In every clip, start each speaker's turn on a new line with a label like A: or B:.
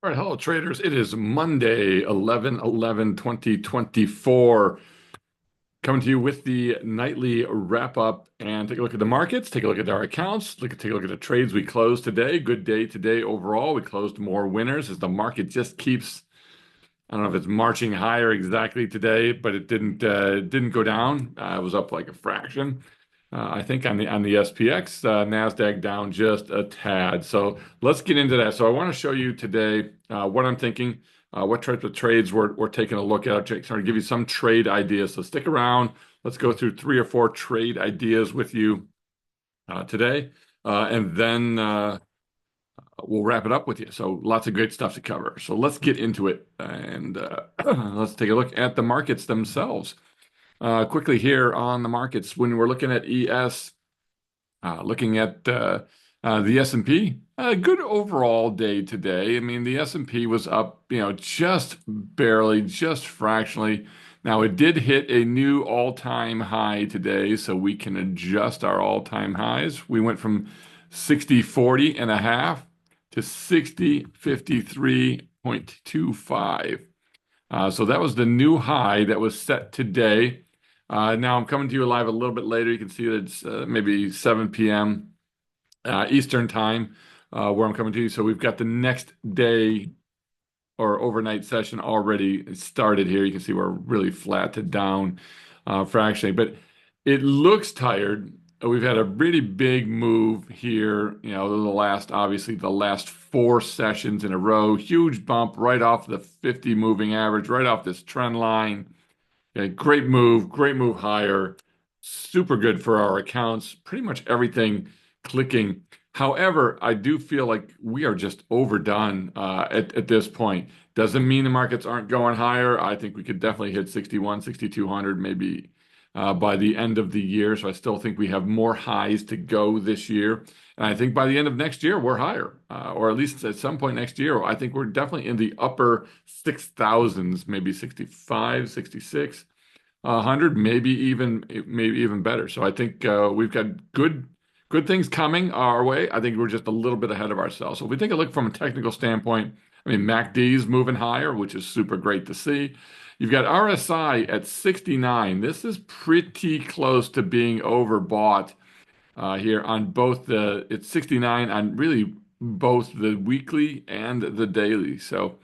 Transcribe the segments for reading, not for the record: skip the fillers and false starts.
A: All right, hello traders. It is Monday, 11/11/2024. Coming to you with the nightly wrap up and take a look at the markets, take a look at our accounts, take a look at the trades we closed today. Good day today overall. We closed more winners as the market just keeps, I don't know if it's marching higher exactly today, but it didn't go down. It was up like a fraction. I think on the SPX, Nasdaq down just a tad. So let's get into that. So I want to show you today what I'm thinking, what types of trades we're taking a look at. I'm trying to give you some trade ideas. So stick around. Let's go through 3 or 4 trade ideas with you today, and then we'll wrap it up with you. So lots of great stuff to cover. So let's get into it, and let's take a look at the markets themselves. Quickly here on the markets, when we're looking at ES, looking at the S&P, a good overall day today. I mean, the S&P was up, just barely, just fractionally. Now, it did hit a new all-time high today, so we can adjust our all-time highs. We went from 60.40 and a half to 60.53.25. So that was the new high that was set today. Now I'm coming to you live a little bit later. You can see that it's maybe 7 p.m. Eastern time where I'm coming to you. So we've got the next day or overnight session already started here. You can see we're really flat to down fractionally, but it looks tired. We've had a really big move here, obviously the last 4 sessions in a row, huge bump right off the 50 moving average, right off this trend line. Okay, great move higher. Super good for our accounts. Pretty much everything clicking. However, I do feel like we are just overdone at this point. Doesn't mean the markets aren't going higher. I think we could definitely hit 61, 6,200 maybe by the end of the year. So I still think we have more highs to go this year. And I think by the end of next year, we're higher, or at least at some point next year, I think we're definitely in the upper 6,000s, maybe 65, 66, 100, maybe even better. So I think we've got good things coming our way. I think we're just a little bit ahead of ourselves. So if we take a look from a technical standpoint, I mean, MACD is moving higher, which is super great to see. You've got RSI at 69. This is pretty close to being overbought here on both it's 69 on really both the weekly and the daily. So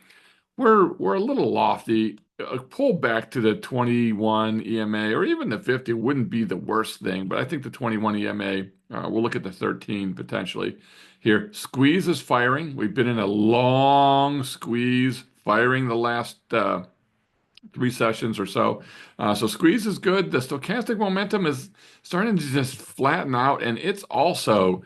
A: we're a little lofty. A pull back to the 21 EMA or even the 50 wouldn't be the worst thing, but I think the 21 EMA, we'll look at the 13 potentially here. Squeeze is firing. We've been in a long squeeze, firing the last 3 sessions or so. So squeeze is good. The stochastic momentum is starting to just flatten out, and it's also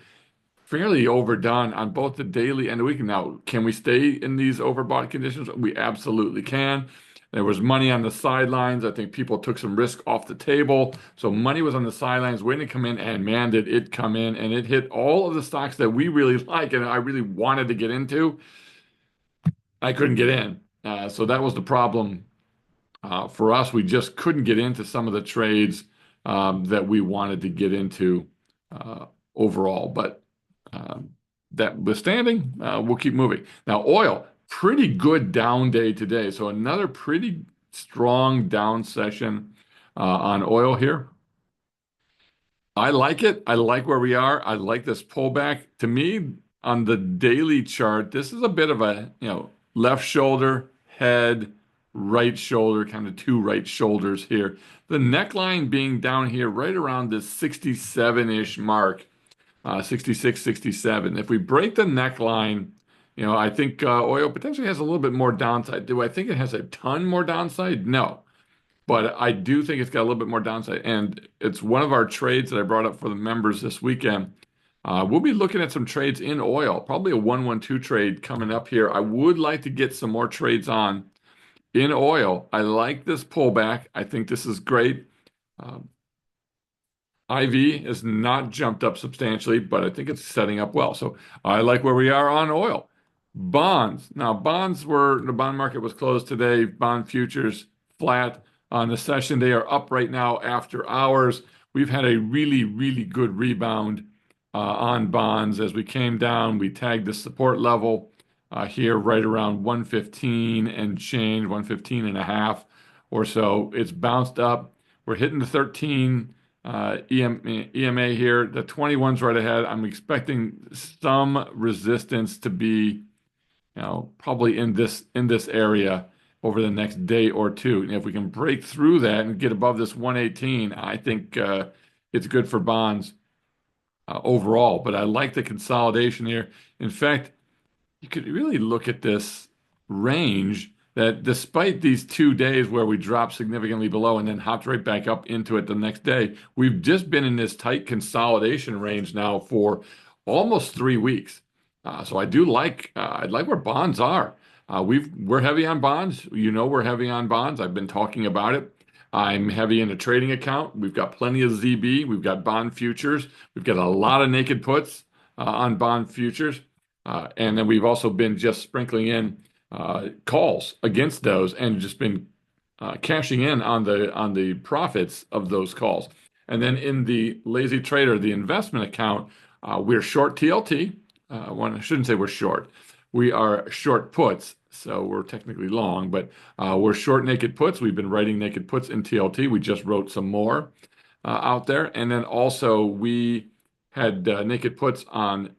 A: fairly overdone on both the daily and the weekly. Now, can we stay in these overbought conditions? We absolutely can. There was money on the sidelines. I think people took some risk off the table. So money was on the sidelines waiting to come in, and man, did it come in, and it hit all of the stocks that we really like and I really wanted to get into. I couldn't get in. So that was the problem for us. We just couldn't get into some of the trades that we wanted to get into overall. But that withstanding, we'll keep moving. Now, oil, pretty good down day today. So another pretty strong down session on oil here. I like it. I like where we are. I like this pullback. To me, on the daily chart, this is a bit of a, left shoulder, head, right shoulder, kind of 2 right shoulders here. The neckline being down here right around this 67-ish mark. 66, 67. If we break the neckline, I think oil potentially has a little bit more downside. Do I think it has a ton more downside? No. But I do think it's got a little bit more downside. And it's one of our trades that I brought up for the members this weekend. We'll be looking at some trades in oil, probably a 112 trade coming up here. I would like to get some more trades on in oil. I like this pullback. I think this is great. IV has not jumped up substantially, but I think it's setting up well. So I like where we are on oil. Bonds. Now, the bond market was closed today. Bond futures flat on the session. They are up right now after hours. We've had a really, really good rebound on bonds as we came down. We tagged the support level here right around 115 and change, 115 and a half or so. It's bounced up. We're hitting the 13 EMA here. The 21's right ahead. I'm expecting some resistance to be, probably in this area over the next day or two. And if we can break through that and get above this 118, I think it's good for bonds overall. But I like the consolidation here. In fact, you could really look at this range that despite these 2 days where we dropped significantly below and then hopped right back up into it the next day, we've just been in this tight consolidation range now for almost 3 weeks. So I like where bonds are. We're heavy on bonds. We're heavy on bonds. I've been talking about it. I'm heavy in a trading account. We've got plenty of ZB. We've got bond futures. We've got a lot of naked puts on bond futures. And then we've also been just sprinkling in calls against those and just been cashing in on the profits of those calls. And then in the lazy trader, the investment account, we're short TLT. I shouldn't say we're short. We are short puts, so we're technically long, but we're short naked puts. We've been writing naked puts in TLT. We just wrote some more out there. And then also we had naked puts on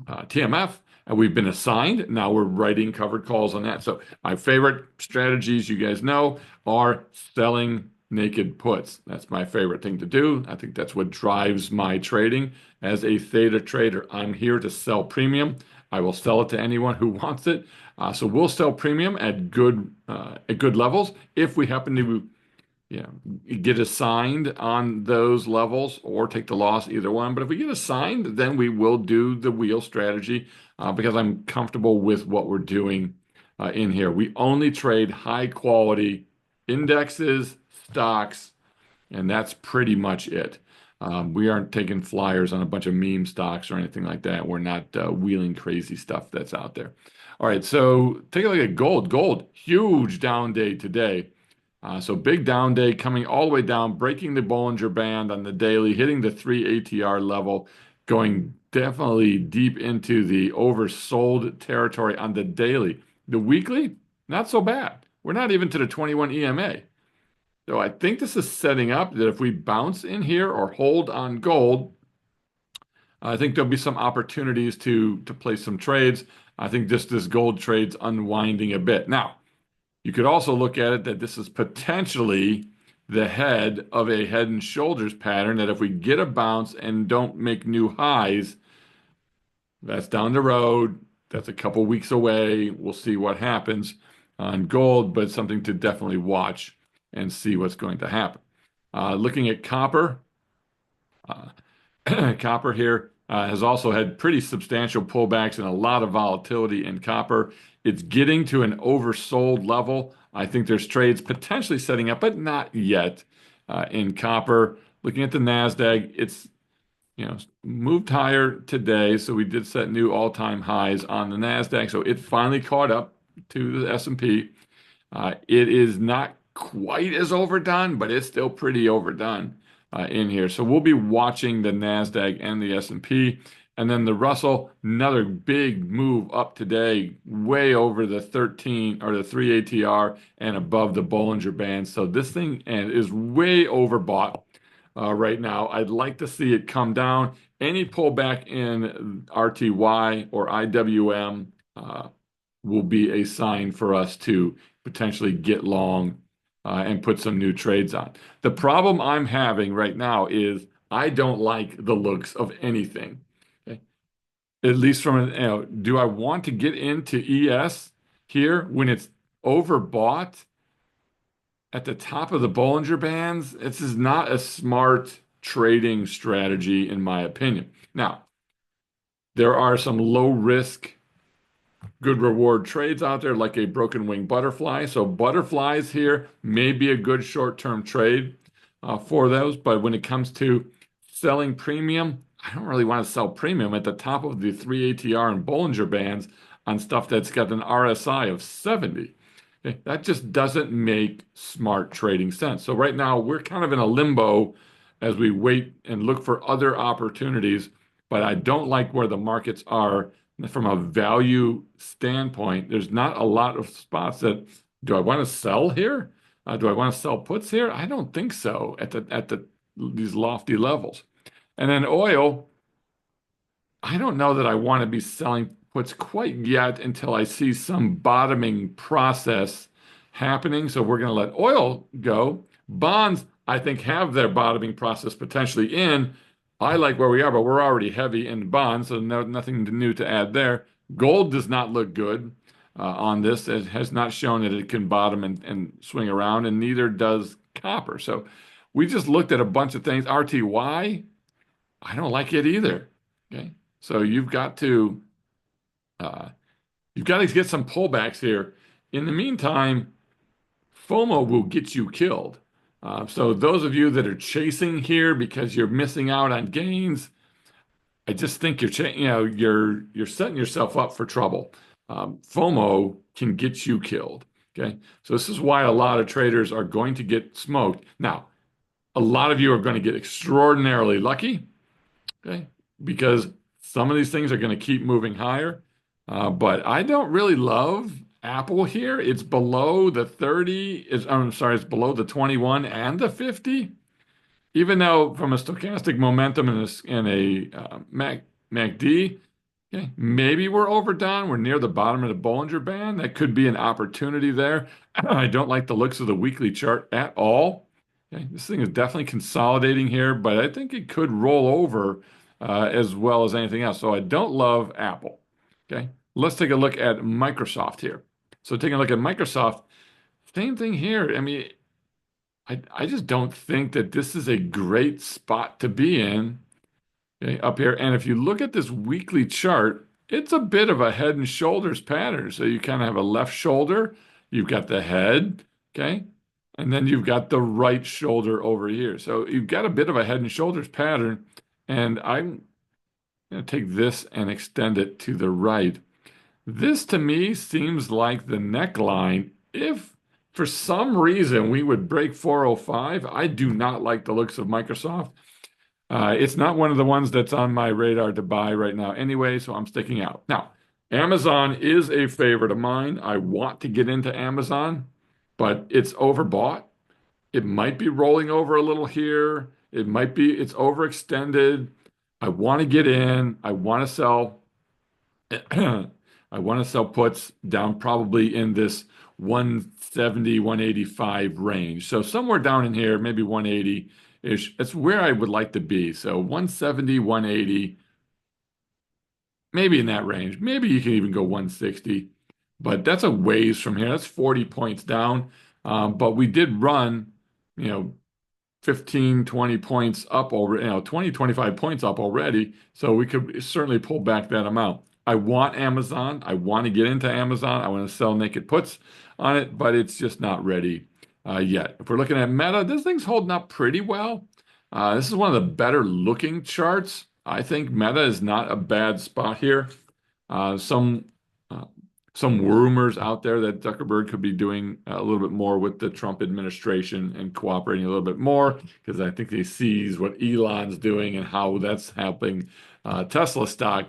A: TMF, and we've been assigned. Now we're writing covered calls on that. So my favorite strategies, you guys know, are selling naked puts. That's my favorite thing to do. I think that's what drives my trading as a theta trader. I'm here to sell premium. I will sell it to anyone who wants it. So we'll sell premium at good levels if we happen to get assigned on those levels or take the loss, either one. But if we get assigned, then we will do the wheel strategy because I'm comfortable with what we're doing in here. We only trade high quality indexes, stocks, and that's pretty much it. We aren't taking flyers on a bunch of meme stocks or anything like that. We're not wheeling crazy stuff that's out there. All right, so take a look at gold. Gold, huge down day today. So big down day coming all the way down, breaking the Bollinger Band on the daily, hitting the 3 ATR level, going definitely deep into the oversold territory on the daily. The weekly, not so bad. We're not even to the 21 EMA. So I think this is setting up that if we bounce in here or hold on gold, I think there'll be some opportunities to place some trades. I think this gold trade's unwinding a bit. Now, you could also look at it that this is potentially the head of a head and shoulders pattern, that if we get a bounce and don't make new highs, that's down the road. That's a couple weeks away. We'll see what happens on gold, but it's something to definitely watch and see what's going to happen. Looking at copper, copper here has also had pretty substantial pullbacks and a lot of volatility in copper. It's getting to an oversold level. I think there's trades potentially setting up, but not yet in copper. Looking at the NASDAQ, it's moved higher today. So we did set new all-time highs on the NASDAQ. So it finally caught up to the S&P. It is not quite as overdone, but it's still pretty overdone in here. So we'll be watching the NASDAQ and the S&P. And then the Russell, another big move up today, way over the 13 or the 3 ATR and above the Bollinger Band. So this thing is way overbought right now. I'd like to see it come down. Any pullback in RTY or IWM will be a sign for us to potentially get long and put some new trades on. The problem I'm having right now is I don't like the looks of anything. Okay? At least from do I want to get into ES here when it's overbought at the top of the Bollinger Bands? This is not a smart trading strategy, in my opinion. Now, there are some low risk, good reward trades out there, like a broken wing butterfly. So butterflies here may be a good short-term trade for those. But when it comes to selling premium, I don't really want to sell premium at the top of the 3 ATR and Bollinger Bands on stuff that's got an RSI of 70. Okay? That just doesn't make smart trading sense. So right now we're kind of in a limbo as we wait and look for other opportunities. But I don't like where the markets are from a value standpoint, there's not a lot of spots that do I want to sell here? Do I want to sell puts here? I don't think so at these lofty levels. And then oil, I don't know that I want to be selling puts quite yet until I see some bottoming process happening. So we're going to let oil go. Bonds, I think, have their bottoming process potentially in. I like where we are, but we're already heavy in bonds, so nothing new to add there. Gold does not look good on this. It has not shown that it can bottom and swing around, and neither does copper. So we just looked at a bunch of things. RTY, I don't like it either. Okay. So uh, you've got to get some pullbacks here. In the meantime, FOMO will get you killed. So those of you that are chasing here because you're missing out on gains, I just think you're setting yourself up for trouble. FOMO can get you killed. Okay. So this is why a lot of traders are going to get smoked. Now, a lot of you are going to get extraordinarily lucky. Okay. Because some of these things are going to keep moving higher. But I don't really love Apple here. It's below the 30, I'm sorry, it's below the 21 and the 50. Even though from a stochastic momentum and a MACD, okay, maybe we're overdone. We're near the bottom of the Bollinger Band. That could be an opportunity there. I don't like the looks of the weekly chart at all. Okay, this thing is definitely consolidating here, but I think it could roll over as well as anything else. So I don't love Apple. Okay, let's take a look at Microsoft here. So taking a look at Microsoft, same thing here. I mean, I just don't think that this is a great spot to be in, okay, up here. And if you look at this weekly chart, it's a bit of a head and shoulders pattern. So you kind of have a left shoulder, you've got the head, okay, and then you've got the right shoulder over here. So you've got a bit of a head and shoulders pattern. And I'm going to take this and extend it to the right. This to me seems like the neckline. If for some reason we would break 405, I do not like the looks of Microsoft. It's not one of the ones that's on my radar to buy right now anyway, so I'm sticking out. Now, Amazon is a favorite of mine. I want to get into Amazon, but it's overbought. It might be rolling over a little here. It's overextended. I want to get in. I want to sell. I want to sell puts down probably in this 170, 185 range. So somewhere down in here, maybe 180-ish. That's where I would like to be. So 170, 180, maybe in that range. Maybe you can even go 160, but that's a ways from here. That's 40 points down. But we did run, you know, 15, 20 points up over, 20, 25 points up already. So we could certainly pull back that amount. I want Amazon. I want to get into Amazon. I want to sell naked puts on it, but it's just not ready yet. If we're looking at Meta, this thing's holding up pretty well. This is one of the better looking charts. I think Meta is not a bad spot here. Uh, some uh, some rumors out there that Zuckerberg could be doing a little bit more with the Trump administration and cooperating a little bit more because I think he sees what Elon's doing and how that's helping Tesla stock.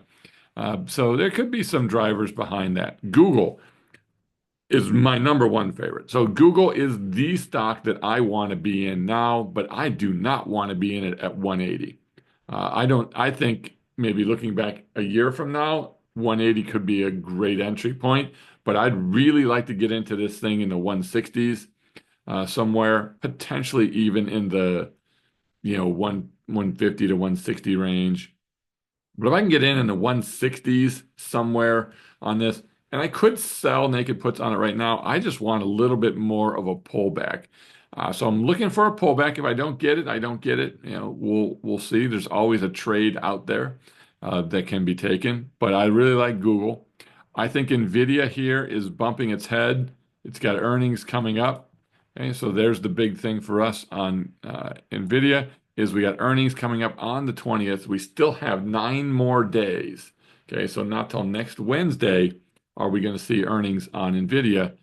A: So there could be some drivers behind that. Google is my number one favorite. So Google is the stock that I want to be in now, but I do not want to be in it at 180. I think maybe looking back a year from now, 180 could be a great entry point, but I'd really like to get into this thing in the 160s, somewhere, potentially even in the, 150 to 160 range. But if I can get in the 160s somewhere on this, and I could sell naked puts on it right now, I just want a little bit more of a pullback. So I'm looking for a pullback. If I don't get it, I don't get it. We'll see. There's always a trade out there that can be taken. But I really like Google. I think Nvidia here is bumping its head. It's got earnings coming up. Okay, so there's the big thing for us on Nvidia is we got earnings coming up on the 20th. We still have 9 more days. Okay, so not till next Wednesday are we going to see earnings on Nvidia.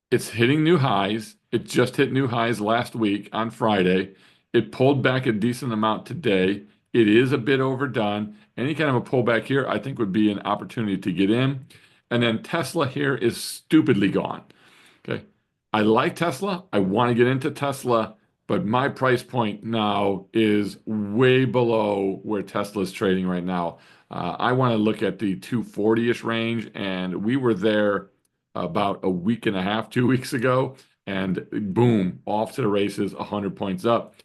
A: It's hitting new highs. It just hit new highs last week on Friday. It pulled back a decent amount today. It is a bit overdone. Any kind of a pullback here, I think, would be an opportunity to get in. And then Tesla here is stupidly gone. Okay. I like Tesla. I want to get into Tesla, but my price point now is way below where Tesla is trading right now. I want to look at the 240-ish range, and we were there about a week and a half, 2 weeks ago, and boom, off to the races, 100 points up.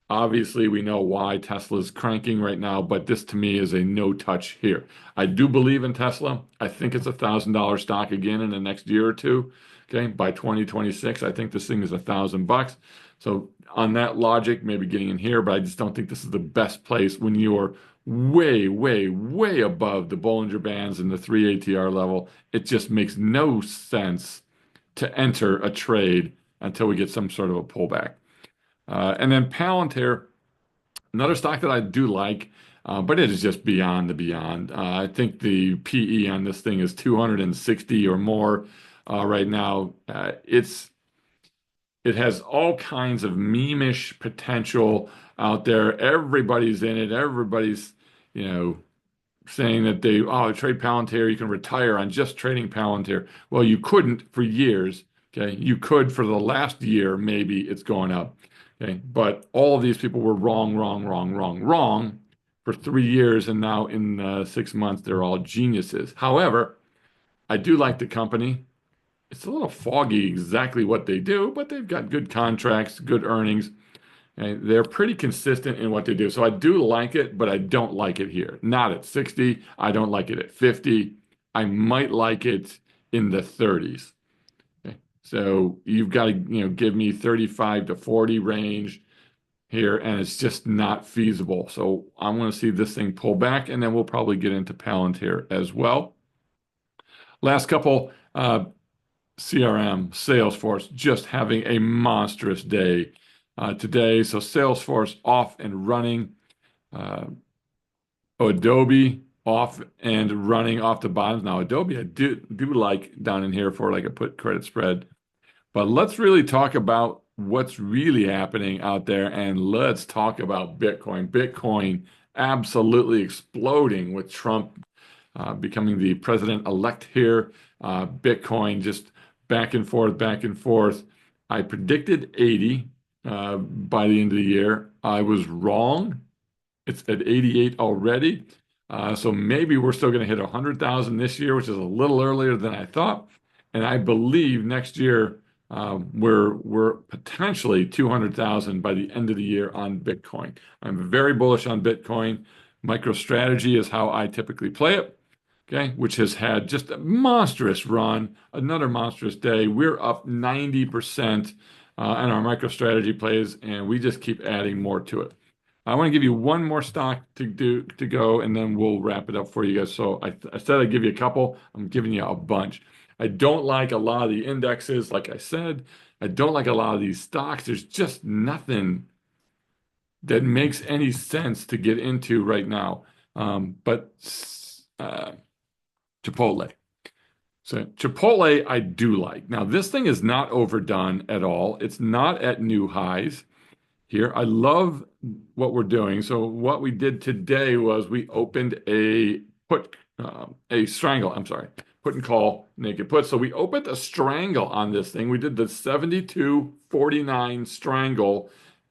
A: Obviously, we know why Tesla's cranking right now, but this to me is a no touch here. I do believe in Tesla. I think it's $1,000 stock again in the next year or two. Okay, by 2026, I think this thing is $1,000. So on that logic, maybe getting in here, but I just don't think this is the best place when you're way, way, way above the Bollinger Bands and the 3 ATR level. It just makes no sense to enter a trade until we get some sort of a pullback. And then Palantir, another stock that I do like, but it is just beyond the beyond. I think the PE on this thing is 260 or more right now. It has all kinds of meme-ish potential out there. Everybody's in it. Everybody's, you know, saying that trade Palantir, you can retire on just trading Palantir. Well, you couldn't for years. Okay, you could for the last year, maybe it's going up. Okay, but all of these people were wrong, wrong, wrong, wrong, wrong for 3 years, and now in 6 months, they're all geniuses. However, I do like the company. It's a little foggy exactly what they do, but they've got good contracts, good earnings, and they're pretty consistent in what they do. So I do like it, but I don't like it here. Not at 60. I don't like it at 50. I might like it in the 30s. Okay. So you've got to, give me 35 to 40 range here, and it's just not feasible. So I'm going to see this thing pull back, and then we'll probably get into Palantir as well. Last couple, CRM, Salesforce, just having a monstrous day today. So Salesforce off and running. Adobe off and running off the bottoms. Now, Adobe, I do like down in here for like a put credit spread. But let's really talk about what's really happening out there, and let's talk about Bitcoin. Bitcoin absolutely exploding with Trump becoming the president-elect here. Bitcoin just back and forth, back and forth. I predicted 80 by the end of the year. I was wrong. It's at 88 already. So maybe we're still going to hit 100,000 this year, which is a little earlier than I thought. And I believe next year we're potentially 200,000 by the end of the year on Bitcoin. I'm very bullish on Bitcoin. MicroStrategy is how I typically play it. Okay, which has had just a monstrous run, another monstrous day. We're up 90% in our MicroStrategy plays, and we just keep adding more to it. I want to give you one more stock to go, and then we'll wrap it up for you guys. So I said I'd give you a couple. I'm giving you a bunch. I don't like a lot of the indexes, like I said. I don't like a lot of these stocks. There's just nothing that makes any sense to get into right now. But Chipotle. So Chipotle, I do like. Now, this thing is not overdone at all. It's not at new highs here. I love what we're doing. So what we did today was we opened a strangle. I'm sorry, put and call naked put. So we opened a strangle on this thing. We did the 72.49 strangle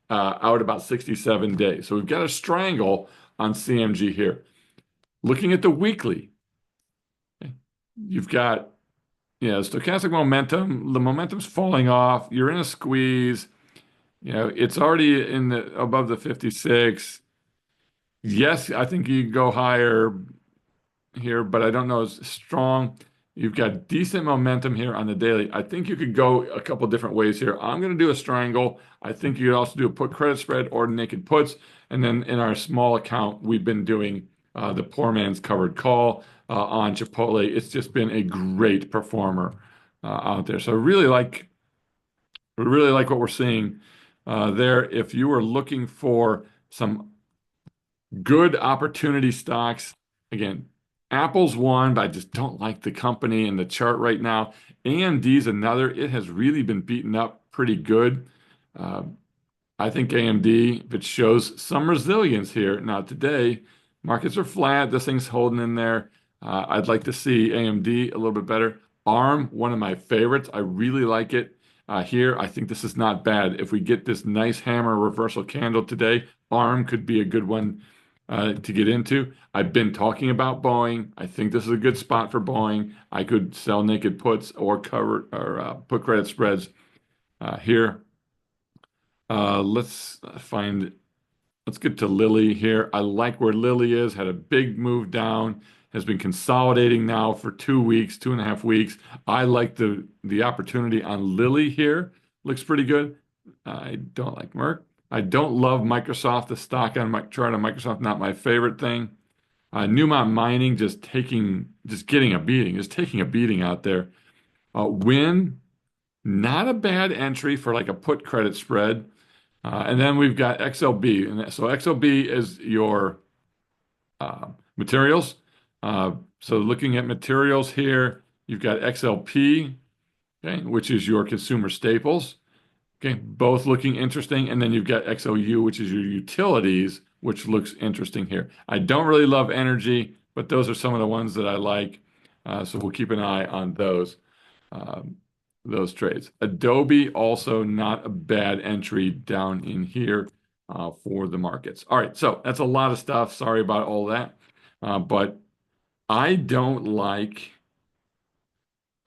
A: out about 67 days. So we've got a strangle on CMG here. Looking at the weekly, you've got stochastic momentum. The momentum's falling off. You're in a squeeze. It's already above the 56. Yes, I think you can go higher here, but I don't know as strong. You've got decent momentum here on the daily. I think you could go a couple different ways here. I'm going to do a strangle. I think you could also do a put credit spread or naked puts. And then in our small account, we've been doing the poor man's covered call on Chipotle. It's just been a great performer out there. So I really like what we're seeing there. If you are looking for some good opportunity stocks, again, Apple's one, but I just don't like the company and the chart right now. AMD's another. It has really been beaten up pretty good. I think AMD, if it shows some resilience here, now today, markets are flat. This thing's holding in there. I'd like to see AMD a little bit better. ARM, one of my favorites. I really like it. Here, I think this is not bad. If we get this nice hammer reversal candle today, ARM could be a good one to get into. I've been talking about Boeing. I think this is a good spot for Boeing. I could sell naked puts or cover or put credit spreads here. Let's find, let's get to Lilly here. I like where Lilly is, had a big move down, has been consolidating now for 2 weeks, 2.5 weeks. I like the opportunity on Lilly here. Looks pretty good. I don't like Merck. I don't love Microsoft. The stock on my chart on Microsoft, not my favorite thing. Newmont Mining just getting a beating, just taking a beating out there. Win, not a bad entry for like a put credit spread. And then we've got XLB. And so XLB is your materials. So looking at materials here, you've got XLP, okay, which is your consumer staples. Okay, both looking interesting. And then you've got XOU, which is your utilities, which looks interesting here. I don't really love energy, but those are some of the ones that I like. So we'll keep an eye on um, those trades. Adobe, also not a bad entry down in here for the markets. All right, so that's a lot of stuff. Sorry about all that. But I don't like,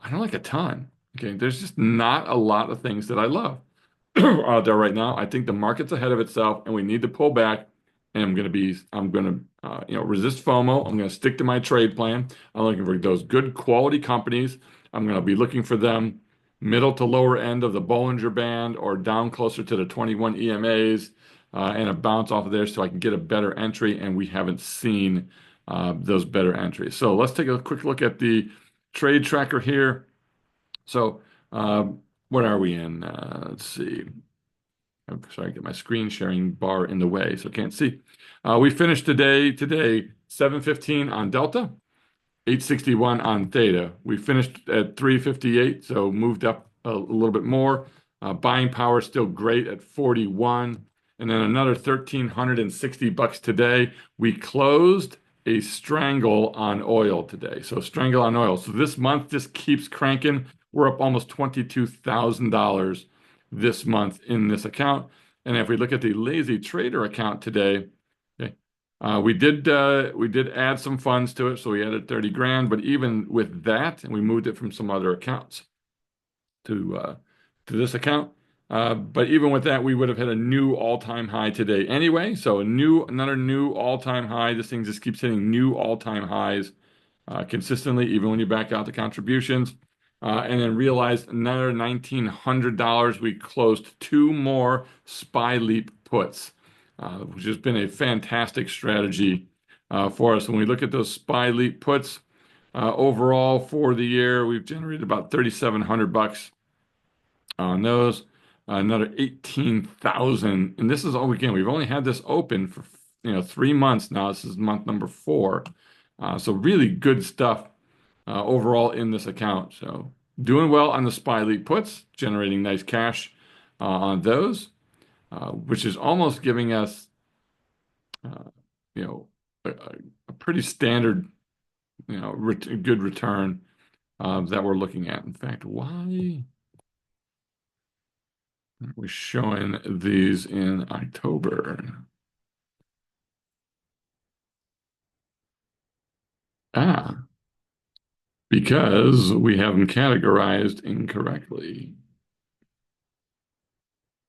A: I don't like a ton. Okay, there's just not a lot of things that I love out there right now. I think the market's ahead of itself, and we need to pull back. And I'm gonna, resist FOMO. I'm gonna stick to my trade plan. I'm looking for those good quality companies. I'm gonna be looking for them middle to lower end of the Bollinger Band or down closer to the 21 EMAs and a bounce off of there so I can get a better entry. And we haven't seen those better entries. So let's take a quick look at the trade tracker here. So what are we in? Let's see. I'm sorry, get my screen sharing bar in the way, so I can't see. We finished today 715 on Delta, 861 on Theta. We finished at 358, so moved up a little bit more. Buying power still great at 41, and then another 1,360 bucks today. We closed a strangle on oil today. So strangle on oil. So this month just keeps cranking. We're up almost $22,000 this month in this account. And if we look at the lazy trader account today, okay, we did add some funds to it, so we added 30 grand. But even with that, and we moved it from some other accounts to this account. But even with that, we would have hit a new all-time high today anyway. So another new all-time high. This thing just keeps hitting new all-time highs consistently, even when you back out the contributions. And then realized another $1,900. We closed two more SPY Leap puts, which has been a fantastic strategy for us. When we look at those SPY Leap puts, overall for the year, we've generated about 3,700 bucks on those. Another 18,000, and this is all we can. We've only had this open for 3 months now. This is month number 4, so really good stuff overall in this account. So doing well on the SPY Leap puts, generating nice cash on those, which is almost giving us a pretty standard good return that we're looking at. In fact, why aren't we showing these in October? Because we have them categorized incorrectly.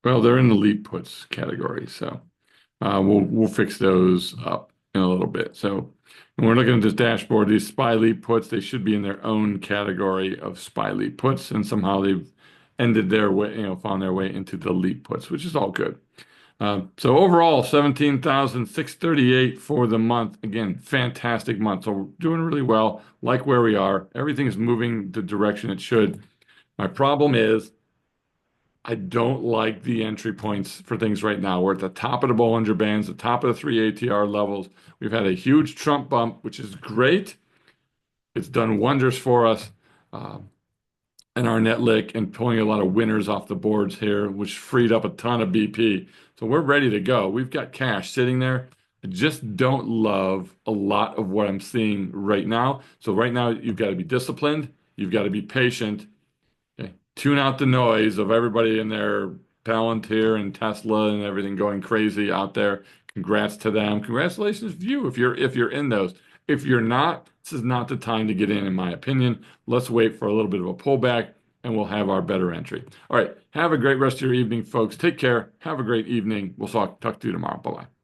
A: Well, they're in the leap puts category, so we'll fix those up in a little bit. So when we're looking at this dashboard, these SPY leap puts, they should be in their own category of SPY leap puts, and somehow they've ended their way, found their way into the leap puts, which is all good. So overall, 17,638 for the month. Again, fantastic month. So we're doing really well, like where we are. Everything is moving the direction it should. My problem is I don't like the entry points for things right now. We're at the top of the Bollinger Bands, the top of the 3 ATR levels. We've had a huge Trump bump, which is great. It's done wonders for us. and our net lick and pulling a lot of winners off the boards here, which freed up a ton of BP. So we're ready to go. We've got cash sitting there. I just don't love a lot of what I'm seeing right now. So right now, you've got to be disciplined. You've got to be patient. Okay. Tune out the noise of everybody in their Palantir and Tesla and everything going crazy out there. Congrats to them. Congratulations to you if you're in those. If you're not, this is not the time to get in my opinion. Let's wait for a little bit of a pullback and we'll have our better entry. All right. Have a great rest of your evening, folks. Take care. Have a great evening. We'll talk to you tomorrow. Bye-bye.